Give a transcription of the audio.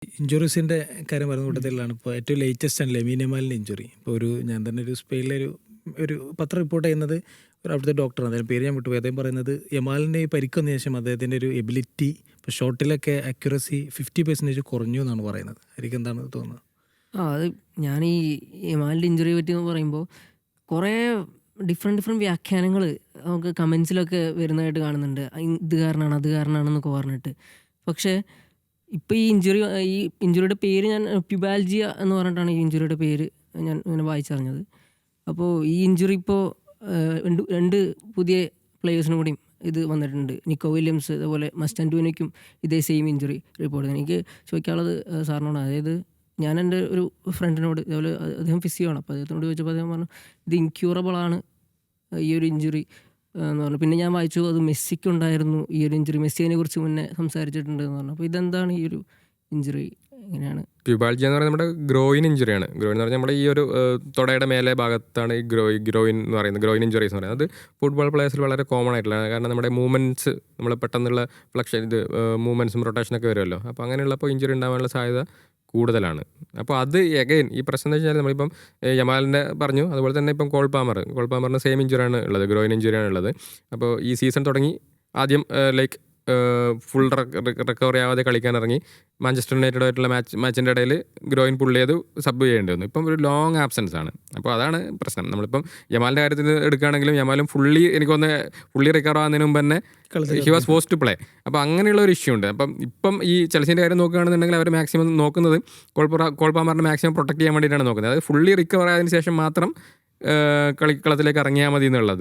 ഇഞ്ചുറീസിൻ്റെ കാര്യം പറയുന്ന കൂട്ടത്തിലാണ് ഇപ്പോൾ ഏറ്റവും ലേറ്റസ്റ്റ് ആണ് ലെമീൻ യമാലിൻ്റെ ഇഞ്ചുറി. ഇപ്പോൾ ഞാൻ തന്നെ ഒരു സ്പെയിനിലെ ഒരു പത്രം റിപ്പോർട്ട് ചെയ്യുന്നത് അവിടുത്തെ ഡോക്ടറാണ്, അദ്ദേഹം പേര് ഞാൻ വിട്ടുപോയി. അദ്ദേഹം പറയുന്നത് യമാലിൻ്റെ ഈ പരിക്ക് ശേഷം അദ്ദേഹത്തിൻ്റെ ഒരു എബിലിറ്റി ഇപ്പോൾ ഷോട്ടിലൊക്കെ അക്യുറസി 50% കുറഞ്ഞു എന്നാണ് പറയുന്നത്. എനിക്ക് എന്താണ് തോന്നുന്നത്? അത് ഞാൻ ഈ യമാലിൻ്റെ ഇഞ്ചുറി പറ്റി പറയുമ്പോൾ കുറേ ഡിഫറെൻറ്റ് വ്യാഖ്യാനങ്ങൾ നമുക്ക് കമൻസിലൊക്കെ വരുന്നതായിട്ട് കാണുന്നുണ്ട്. ഇത് കാരണമാണ് അത് കാരണമാണെന്നൊക്കെ പറഞ്ഞിട്ട്. പക്ഷേ ഇപ്പോൾ ഈ ഇഞ്ചുറിയുടെ പേര് ഞാൻ പ്യുബാൽജിയ എന്ന് പറഞ്ഞിട്ടാണ് ഈ ഇഞ്ചുറിയുടെ പേര് ഞാൻ ഇങ്ങനെ വായിച്ചറിഞ്ഞത്. അപ്പോൾ ഈ ഇഞ്ചുറി ഇപ്പോൾ രണ്ട് പുതിയ പ്ലേയേഴ്സിനും കൂടിയും ഇത് വന്നിട്ടുണ്ട്. നിക്കോ വില്യംസ് അതുപോലെ മസ്റ്റൻഡൂനയ്ക്കും ഇതേ സെയിം ഇഞ്ചുറി റിപ്പോർട്ട്. എനിക്ക് ചോദിക്കാനുള്ളത് സാറിനോട്, അതായത് ഞാൻ എൻ്റെ ഒരു ഫ്രണ്ടിനോട് ഇതുപോലെ അദ്ദേഹം ഫിസിയോ ആണ്, അപ്പോൾ അദ്ദേഹത്തിനോട് ചോദിച്ചപ്പോൾ അദ്ദേഹം പറഞ്ഞു ഇത് ഇൻക്യൂറബിൾ ആണ് ഈ ഒരു ഇഞ്ചുറി എന്ന് പറഞ്ഞു. പിന്നെ ഞാൻ വായിച്ചു അത് മെസ്സിക്കുണ്ടായിരുന്നു ഈ ഒരു ഇഞ്ചുറി, മെസ്സിനെ കുറിച്ച് മുന്നേ സംസാരിച്ചിട്ടുണ്ട് എന്ന് പറഞ്ഞു. അപ്പോൾ ഇതെന്താണ് ഈ ഒരു ഇഞ്ചുറി, എങ്ങനെയാണ്? പ്യൂബാൾജിയ എന്ന് പറയുന്നത് നമ്മുടെ ഗ്രോയിൻ ഇഞ്ചുറിയാണ്. ഗ്രോയിൻ എന്ന് പറഞ്ഞാൽ നമ്മുടെ ഈ ഒരു തുടയുടെ മേലെ ഭാഗത്താണ് ഈ ഗ്രോയിൻ എന്ന് പറയുന്നത്, ഗ്രോയിൻ ഇഞ്ചുറീസ് എന്ന് പറയുന്നത്. അത് ഫുട്ബോൾ പ്ലേയേഴ്സിൽ വളരെ കോമൺ ആയിട്ടുള്ള, കാരണം നമ്മുടെ മൂവ്മെൻറ്റ്സ് നമ്മൾ പെട്ടെന്നുള്ള ഫ്ലക്ഷൻ മൂവ്മെൻറ്റ്സും റൊട്ടേഷനൊക്കെ വരുമല്ലോ. അപ്പോൾ അങ്ങനെയുള്ളപ്പോൾ ഇഞ്ചുറി ഉണ്ടാകാനുള്ള സാധ്യത കൂടുതലാണ്. അപ്പോൾ അത് എഗെയിൻ ഈ പ്രശ്നം എന്ന് വെച്ചാൽ നമ്മളിപ്പം യമാലിൻ്റെ പറഞ്ഞു, അതുപോലെ തന്നെ ഇപ്പം കോൾ പാമറിന് സെയിം ഇഞ്ചുറിയാണ് ഉള്ളത്, ഗ്രോയിൻ ഇഞ്ചുറിയാണ് ഉള്ളത്. അപ്പോൾ ഈ സീസൺ തുടങ്ങി ആദ്യം ഫുൾ റിക്കവറി ആവാതെ കളിക്കാൻ ഇറങ്ങി മാഞ്ചസ്റ്റർ യുണൈറ്റഡായിട്ടുള്ള മാച്ചിൻ്റെ ഇടയിൽ ഗ്രോയിൻ പുള്ളി ചെയ്ത് സബ് ചെയ്യേണ്ടി വന്നു. ഇപ്പം ഒരു ലോങ് ആബ്സെൻസ് ആണ്. അപ്പോൾ അതാണ് പ്രശ്നം. നമ്മളിപ്പം യമാലിൻ്റെ കാര്യത്തിൽ എടുക്കുകയാണെങ്കിലും യമാലും ഫുള്ളി റിക്കവർ ആകുന്നതിന് മുമ്പ് തന്നെ he was forced to play. അപ്പോൾ അങ്ങനെയുള്ള ഒരു ഇഷ്യൂ ഉണ്ട്. ഇപ്പം ഈ ചെൽസിൻ്റെ കാര്യം നോക്കുകയാണെന്നുണ്ടെങ്കിൽ അവർ മാക്സിമം നോക്കുന്നത് കോൾ പാമറിനെ മാക്സിമം പ്രൊട്ടക്ട് ചെയ്യാൻ വേണ്ടിയിട്ടാണ് നോക്കുന്നത്. അതായത് ഫുള്ളി റിക്കവർ ആയതിനു ശേഷം മാത്രം കളിക്കളത്തിലേക്ക് ഇറങ്ങിയാൽ മതി എന്നുള്ളത്.